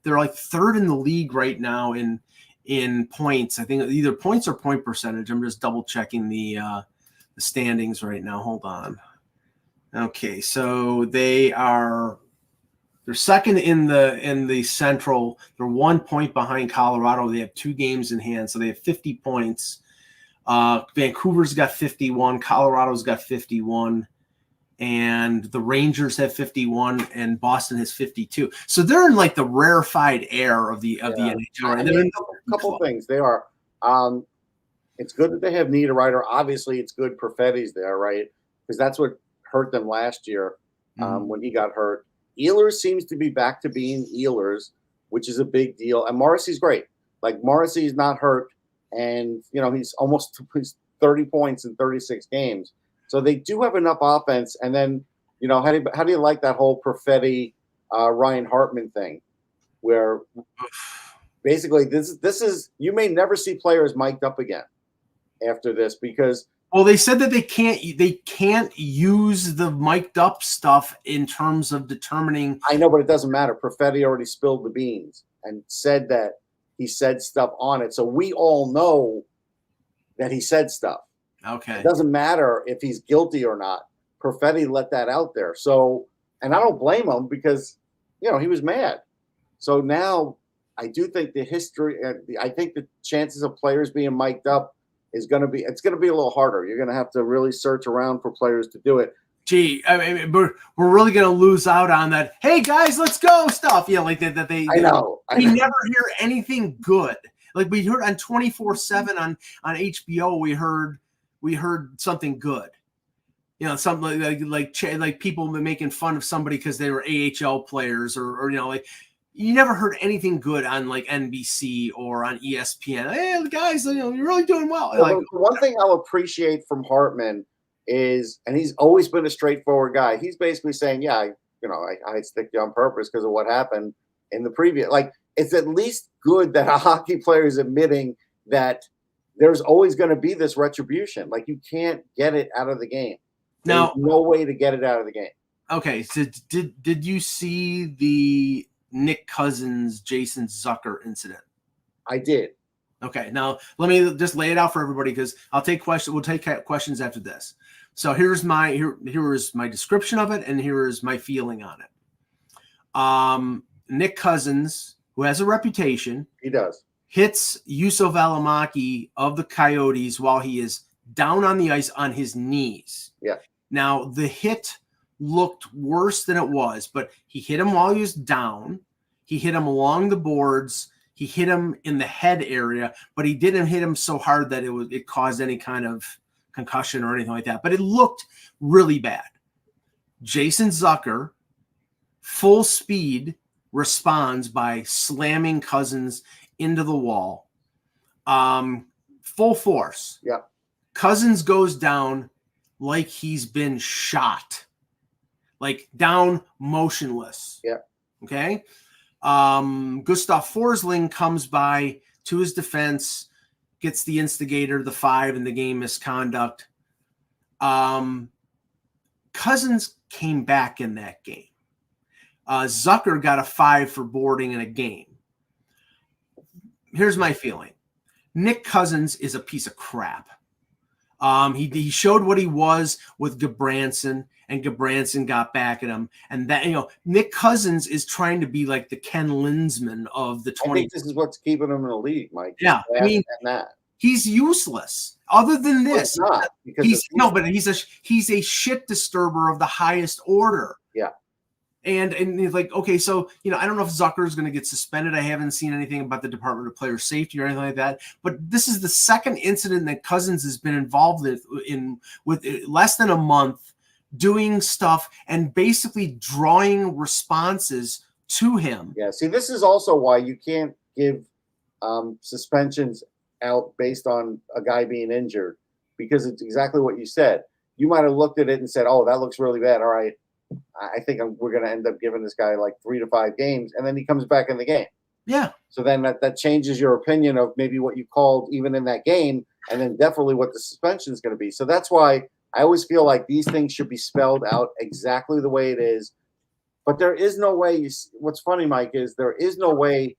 they're like third in the league right now in points. I think either points or point percentage. I'm just double checking the standings right now. Hold on. Okay, so they're second in the Central. They're 1 point behind Colorado. They have 2 games in hand, so they have 50 points. Vancouver's got 51. Colorado's got 51. And the Rangers have 51, and Boston has 52. So they're in like the rarefied air of the NHL. And a couple things. They are. It's good that they have Niederreiter. Obviously, it's good Perfetti's there, right? Because that's what hurt them last year when he got hurt. Ehlers seems to be back to being Ehlers, which is a big deal. And Morrissey's great. Like, Morrissey's not hurt, and he's 30 points in 36 games. So they do have enough offense. And then, how do you like that whole Perfetti, Ryan Hartman thing, where basically this is you may never see players mic'd up again after this because. Well, they said that they can't use the mic'd up stuff in terms of determining. I know, but it doesn't matter. Perfetti already spilled the beans and said that he said stuff on it, so we all know that he said stuff. Okay. It doesn't matter if he's guilty or not. Perfetti let that out there. So, and I don't blame him because, he was mad. So now I do think I think the chances of players being mic'd up it's going to be a little harder. You're going to have to really search around for players to do it. Gee, I mean, we're really going to lose out on that. Hey guys, let's go stuff. Yeah, like that. I know. We never hear anything good. Like we heard on 24/7 on HBO, we heard something good. Something like people making fun of somebody because they were AHL players or like. You never heard anything good on like NBC or on ESPN. Hey, guys, you're really doing well. Well, one thing I'll appreciate from Hartman is, and he's always been a straightforward guy. He's basically saying, I stick you on purpose because of what happened in the previous. Like, it's at least good that a hockey player is admitting that there's always going to be this retribution. Like, you can't get it out of the game. There's no way to get it out of the game. Okay, so did you see the Nick Cousins, Jason Zucker incident? I did. Okay, now let me just lay it out for everybody because I'll take questions. We'll take questions after this. So here's my description of it, and here is my feeling on it. Nick Cousins, who has a reputation, He does. hits Yusuf Alamaki of the Coyotes while he is down on the ice on his knees. Yeah. Now the hit looked worse than it was, but he hit him while he was down. He hit him along the boards. He hit him in the head area, but he didn't hit him so hard that it caused any kind of concussion or anything like that. But it looked really bad. Jason Zucker, full speed, responds by slamming Cousins into the wall. Full force. Yeah. Cousins goes down like he's been shot. Like down motionless. Yeah. Okay. Gustav Forsling comes by to his defense, gets the instigator, the 5 in the game misconduct. Cousins came back in that game. Zucker got a 5 for boarding in a game. Here's my feeling. Nick Cousins is a piece of crap. He showed what he was with Gabranson, and Gabranson got back at him. And that, Nick Cousins is trying to be like the Ken Linsman of the 20. I think this is what's keeping him in the league, Mike. Yeah, I mean, he's useless. Other than this, he's a shit disturber of the highest order. Yeah. And he's like, okay, so, I don't know if Zucker is going to get suspended. I haven't seen anything about the Department of Player Safety or anything like that. But this is the second incident that Cousins has been involved with less than a month, doing stuff and basically drawing responses to him. Yeah, see, this is also why you can't give suspensions out based on a guy being injured, because it's exactly what you said. You might have looked at it and said, oh, that looks really bad. All right. I think we're going to end up giving this guy like 3 to 5 games, and then he comes back in the game. Yeah. So then that changes your opinion of maybe what you called even in that game, and then definitely what the suspension is going to be. So that's why I always feel like these things should be spelled out exactly the way it is. But there is no way. What's funny, Mike, is there is no way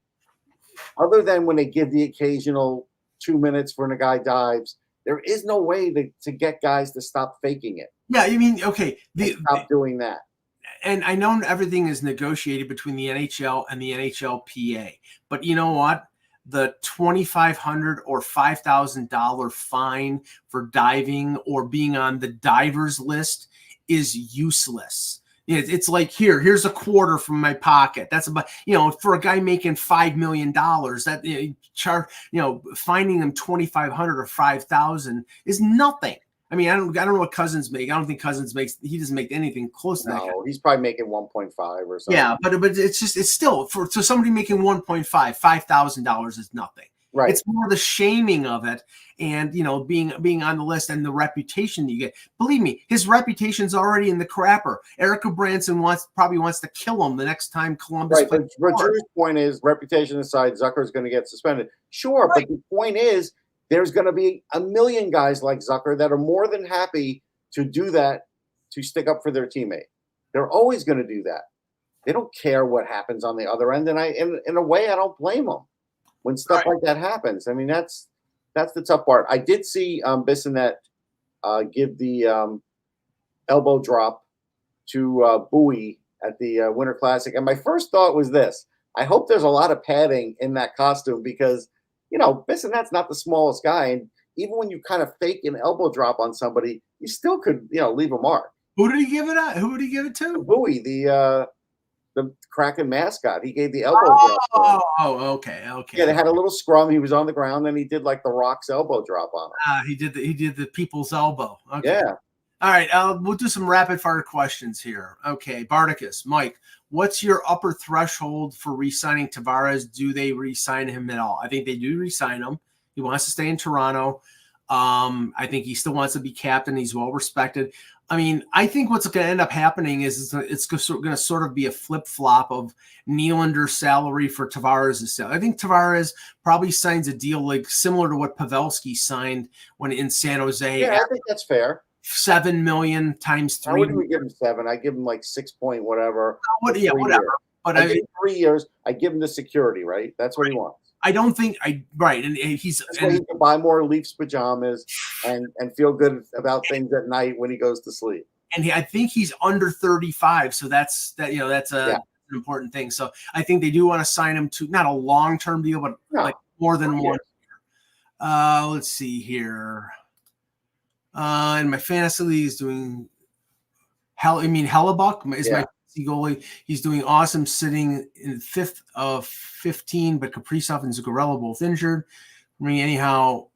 other than when they give the occasional 2 minutes for when a guy dives. There is no way to get guys to stop faking it. Yeah, you mean, okay. Stop doing that. And I know everything is negotiated between the NHL and the NHLPA. But you know what? The $2,500 or $5,000 fine for diving or being on the divers list is useless. It's like, here's a quarter from my pocket. That's about, for a guy making $5 million, that finding him $2,500 or $5,000 is nothing. I mean, I don't know what Cousins make. I don't think Cousins he doesn't make anything close to that. No, he's probably making 1.5 or something. Yeah, but it's still for somebody making 1.5, $5,000 is nothing. Right. It's more the shaming of it and, being on the list and the reputation you get. Believe me, his reputation's already in the crapper. Erica Branson probably wants to kill him the next time Columbus. Right, but Drew's point is, reputation aside, Zucker's going to get suspended. Sure, right. But the point is, there's going to be a million guys like Zucker that are more than happy to do that, to stick up for their teammate. They're always going to do that. They don't care what happens on the other end. And in a way, I don't blame them when stuff like that happens. I mean, that's the tough part. I did see Bissonnette give the elbow drop to Bowie at the Winter Classic. And my first thought was this. I hope there's a lot of padding in that costume because, Bissonnette's not the smallest guy. And even when you kind of fake an elbow drop on somebody, you still could, leave a mark. Who did he give it at? Who did he give it to? Bowie, the Kraken mascot. He gave the elbow drop. Oh, okay. Yeah, they had a little scrum. He was on the ground, and he did like the Rock's elbow drop on him. He did the people's elbow. Okay. Yeah. All right, we'll do some rapid fire questions here. Okay, Bardicus, Mike, what's your upper threshold for re-signing Tavares? Do they re-sign him at all? I think they do re-sign him. He wants to stay in Toronto. I think he still wants to be captain. He's well respected. I mean, I think what's going to end up happening is it's going to sort of be a flip-flop of Nylander's salary for Tavares' salary. I think Tavares probably signs a deal like similar to what Pavelski signed when in San Jose. Yeah, I think that's fair. $7 million times 3. I wouldn't even give him 7. I give him like 6 point whatever. Whatever. But 3 years. I give him the security, right? That's what he wants. I don't think right, and he's That's why he can buy more Leafs pajamas and feel good about things at night when he goes to sleep. And I think he's under 35, so that's an important thing. So I think they do want to sign him to not a long-term deal, but like more than 1 year. Let's see here. And my fantasy league is doing Hellebuck is my fantasy goalie. He's doing awesome, sitting in 5th of 15, but Kaprizov and Zuccarello both injured. I mean, anyhow,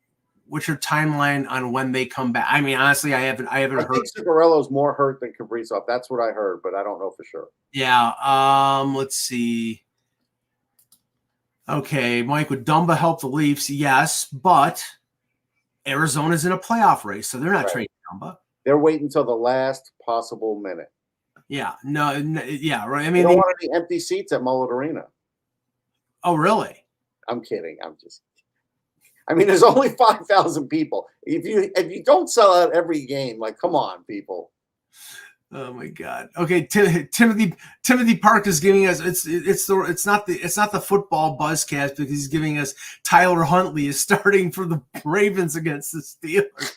what's your timeline on when they come back? I mean, honestly, I haven't heard. I think Zuccarello's more hurt than Kaprizov. That's what I heard, but I don't know for sure. Yeah. Let's see. Okay, Mike, would Dumba help the Leafs? Yes, but Arizona's in a playoff race, so they're not trading Dumba. They're waiting until the last possible minute. Yeah, no, yeah, right. I They mean, don't want any empty seats at Mullet Arena. Oh, really? I'm kidding. I mean, there's only 5,000 people. If you don't sell out every game, like, come on, people. Oh my God. Okay, Timothy Park is giving us it's not the football buzzcast because he's giving us Tyler Huntley is starting for the Ravens against the Steelers.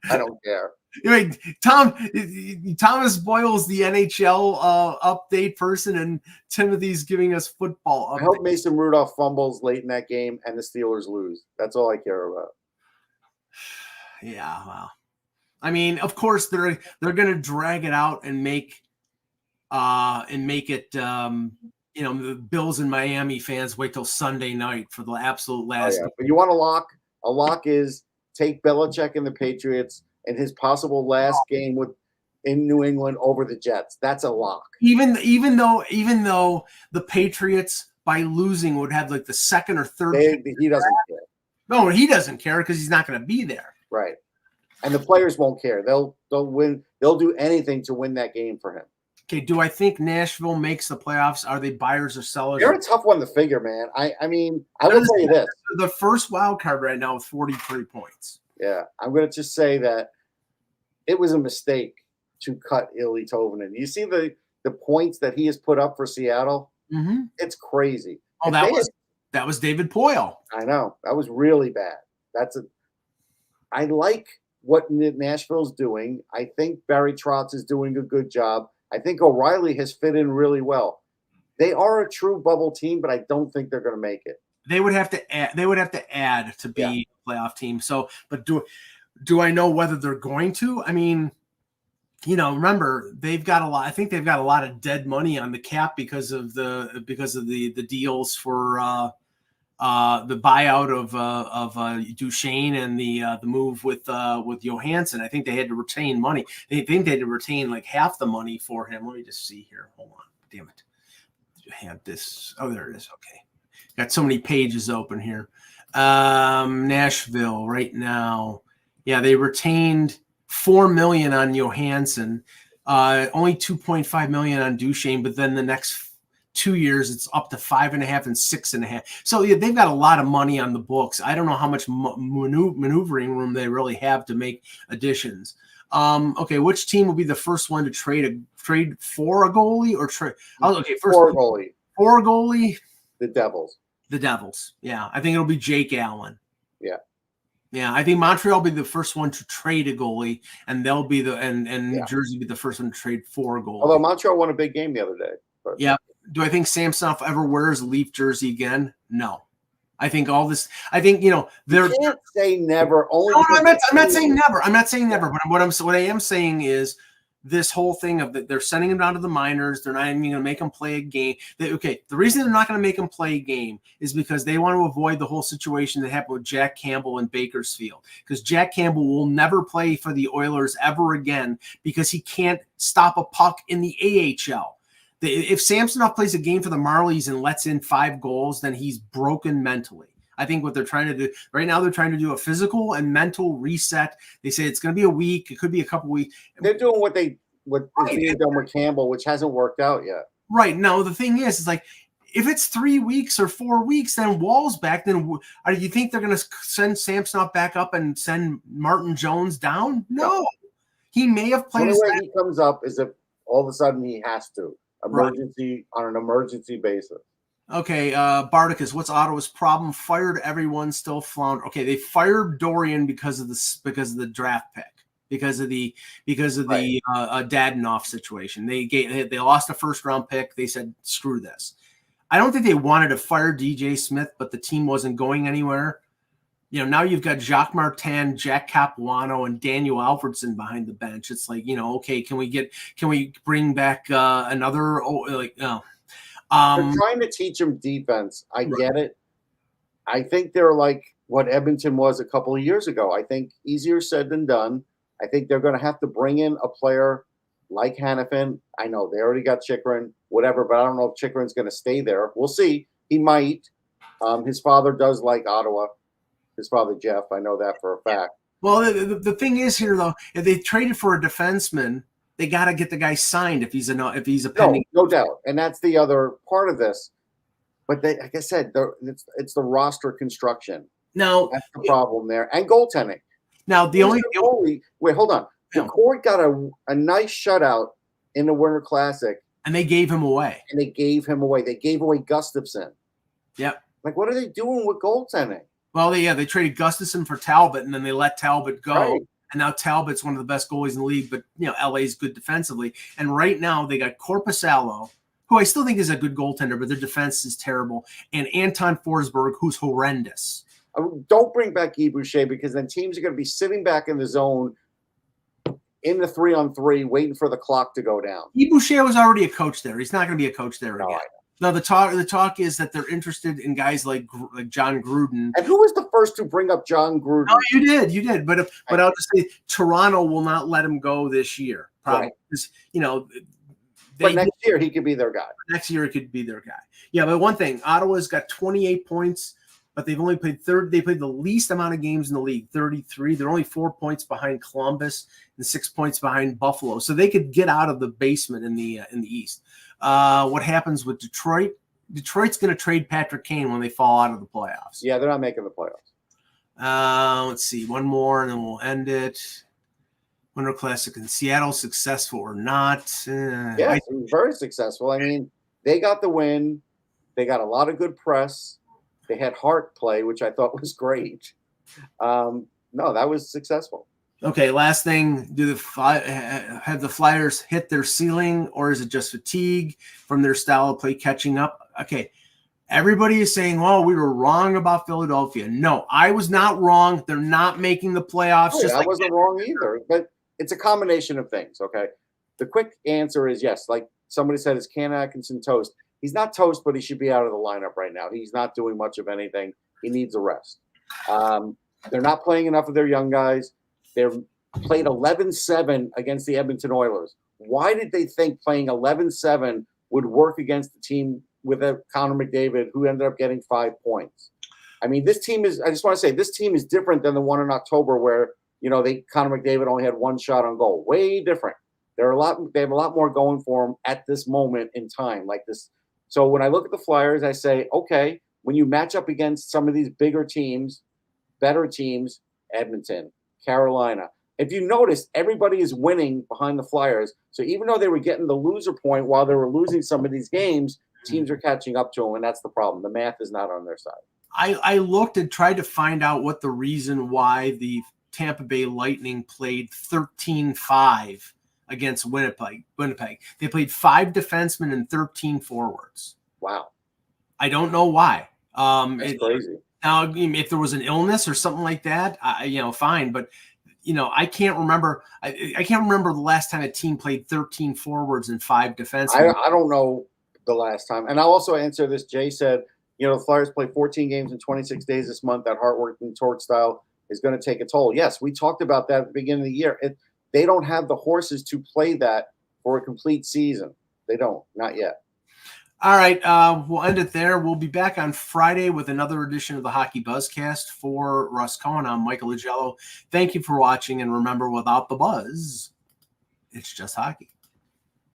I don't care. Anyway, Thomas Boyle's the NHL update person, and Timothy's giving us football update. I hope Mason Rudolph fumbles late in that game and the Steelers lose. That's all I care about. Yeah, wow. I mean, of course they're going to drag it out and make it. The Bills and Miami fans wait till Sunday night for the absolute last. But you want a lock? A lock is take Belichick and the Patriots in his possible last game in New England over the Jets. That's a lock. Even though the Patriots by losing would have like the second or third. He doesn't care. No, he doesn't care because he's not going to be there. Right. And the players won't care. They'll win. They'll do anything to win that game for him. Okay. Do I think Nashville makes the playoffs? Are they buyers or sellers? They're a tough one to figure, man. I mean, I will tell you this: the first wild card right now with 43 points. Yeah, I'm going to just say that it was a mistake to cut Ilya Tovinen. You see the points that he has put up for Seattle? Mm-hmm. It's crazy. Oh, that was David Poile. I know. That was really bad. I like what Nashville's doing. I think Barry Trotz is doing a good job. I think O'Reilly has fit in really well. They are a true bubble team, but I don't think they're going to make it. They would have to add to be a playoff team. So, but do I know whether they're going to? I mean, remember they've got a lot. I think they've got a lot of dead money on the cap because of the deals for the buyout of Duchesne and the move with Johansson. I think they had to retain money. They think they had to retain like half the money for him. Let me just see here. Hold on. Damn it. I have this. Oh, there it is. Okay. Got so many pages open here. Nashville right now. Yeah, they retained $4 million on Johansson, only $2.5 million on Duchesne, but then the next 2 years it's up to 5.5 and 6.5. So yeah, they've got a lot of money on the books. I don't know how much maneuvering room they really have to make additions. Okay, which team will be the first one to trade for a goalie or trade? Okay, first for a goalie. For a goalie. The Devils. The Devils. Yeah, I think it'll be Jake Allen. Yeah. Yeah, I think Montreal will be the first one to trade a goalie, and they'll be New Jersey will be the first one to trade for a goalie. Although Montreal won a big game the other day. But. Yeah. Do I think Samsonov ever wears a Leaf jersey again? No. I think they're. You can't say never. Only no, I'm not saying never. I'm not saying never. But what I am saying is this whole thing of that they're sending him down to the minors. They're not even going to make him play a game. The reason they're not going to make him play a game is because they want to avoid the whole situation that happened with Jack Campbell in Bakersfield. Because Jack Campbell will never play for the Oilers ever again because he can't stop a puck in the AHL. If Samsonov plays a game for the Marlies and lets in 5 goals, then he's broken mentally. I think what they're trying to do right now, they're trying to do a physical and mental reset. They say it's going to be a week. It could be a couple weeks. They're doing what is being done with Campbell, which hasn't worked out yet. Right. No, the thing is, it's like if it's 3 weeks or 4 weeks, then Wall's back. Then you think they're going to send Samsonov back up and send Martin Jones down? No. He may have played. The only way he comes up is if all of a sudden he has to. On an emergency basis. Okay, Bardicus, what's Ottawa's problem? Fired everyone, still flounder. Okay, they fired Dorian because of the draft pick, because of the Dadonov situation. They lost a first round pick. They said screw this. I don't think they wanted to fire DJ Smith, but the team wasn't going anywhere. Now you've got Jacques Martin, Jack Capuano, and Daniel Alfredson behind the bench. It's like, okay, can we bring back another They're trying to teach them defense. I get it. I think they're like what Edmonton was a couple of years ago. I think easier said than done. I think they're going to have to bring in a player like Hannafin. I know they already got Chychrun, whatever, but I don't know if Chychrun's going to stay there. We'll see. He might. His father does like Ottawa. His father, Jeff. I know that for a fact. Well, the thing is here, though, if they traded for a defenseman, they got to get the guy signed if he's a pending. No doubt, and that's the other part of this. But like I said, it's the roster construction. Now that's the problem there, and goaltending. Now wait, hold on. The Cord got a nice shutout in the Winter Classic, and they gave him away. They gave away Gustafsson. Yep. Like, what are they doing with goaltending? Well, they traded Gustafsson for Talbot, and then they let Talbot go. Right. And now Talbot's one of the best goalies in the league, but LA's good defensively. And right now they got Korpisalo, who I still think is a good goaltender, but their defense is terrible, and Anton Forsberg, who's horrendous. Don't bring back Guy Boucher, because then teams are going to be sitting back in the zone in the 3-on-3 waiting for the clock to go down. Guy Boucher was already a coach there. He's not going to be a coach there again. I know. No, the talk is that they're interested in guys like John Gruden. And who was the first to bring up John Gruden? Oh, you did. But I'll just say Toronto will not let him go this year, probably because but next year he could be their guy. Next year it could be their guy. Yeah, but one thing, Ottawa's got 28 points, but they've only played They played the least amount of games in the league, 33. They're only 4 points behind Columbus and 6 points behind Buffalo, so they could get out of the basement in the East. What happens with Detroit? Detroit's going to trade Patrick Kane when they fall out of the playoffs. Yeah, they're not making the playoffs. Let's see, one more and then we'll end it. Winter Classic in Seattle, successful or not? Very successful. I mean, they got the win. They got a lot of good press. They had Hart play, which I thought was great. No, that was successful. Okay, last thing, have the Flyers hit their ceiling, or is it just fatigue from their style of play catching up? Okay, everybody is saying, well, we were wrong about Philadelphia. No, I was not wrong. They're not making the playoffs. I wasn't wrong either, but it's a combination of things, okay? The quick answer is yes. Like somebody said, is Cam Atkinson toast? He's not toast, but he should be out of the lineup right now. He's not doing much of anything. He needs a rest. They're not playing enough of their young guys. They're played 11-7 against the Edmonton Oilers. Why did they think playing 11-7 would work against the team with a Connor McDavid, who ended up getting 5 points? I mean, this team is – I just want to say this team is different than the one in October where, Connor McDavid only had one shot on goal. Way different. They have a lot more going for them at this moment in time like this. So when I look at the Flyers, I say, okay, when you match up against some of these bigger teams, better teams, Edmonton, Carolina. If you notice, everybody is winning behind the Flyers. So even though they were getting the loser point while they were losing some of these games, teams are catching up to them, and that's the problem. The math is not on their side. I looked and tried to find out what the reason why the Tampa Bay Lightning played 13-5 against Winnipeg. They played 5 defensemen and 13 forwards. Wow. I don't know why. That's crazy. Now, if there was an illness or something like that, fine. But, I can't remember. I can't remember the last time a team played 13 forwards and 5 defensemen. I don't know the last time. And I'll also answer this. Jay said, the Flyers play 14 games in 26 days this month. That hard-working torch style is going to take a toll. Yes, we talked about that at the beginning of the year. They don't have the horses to play that for a complete season. They don't. Not yet. All right, we'll end it there. We'll be back on Friday with another edition of the Hockey Buzzcast. For Russ Cohen, I'm Michael Agello. Thank you for watching, and remember, without the buzz, it's just hockey.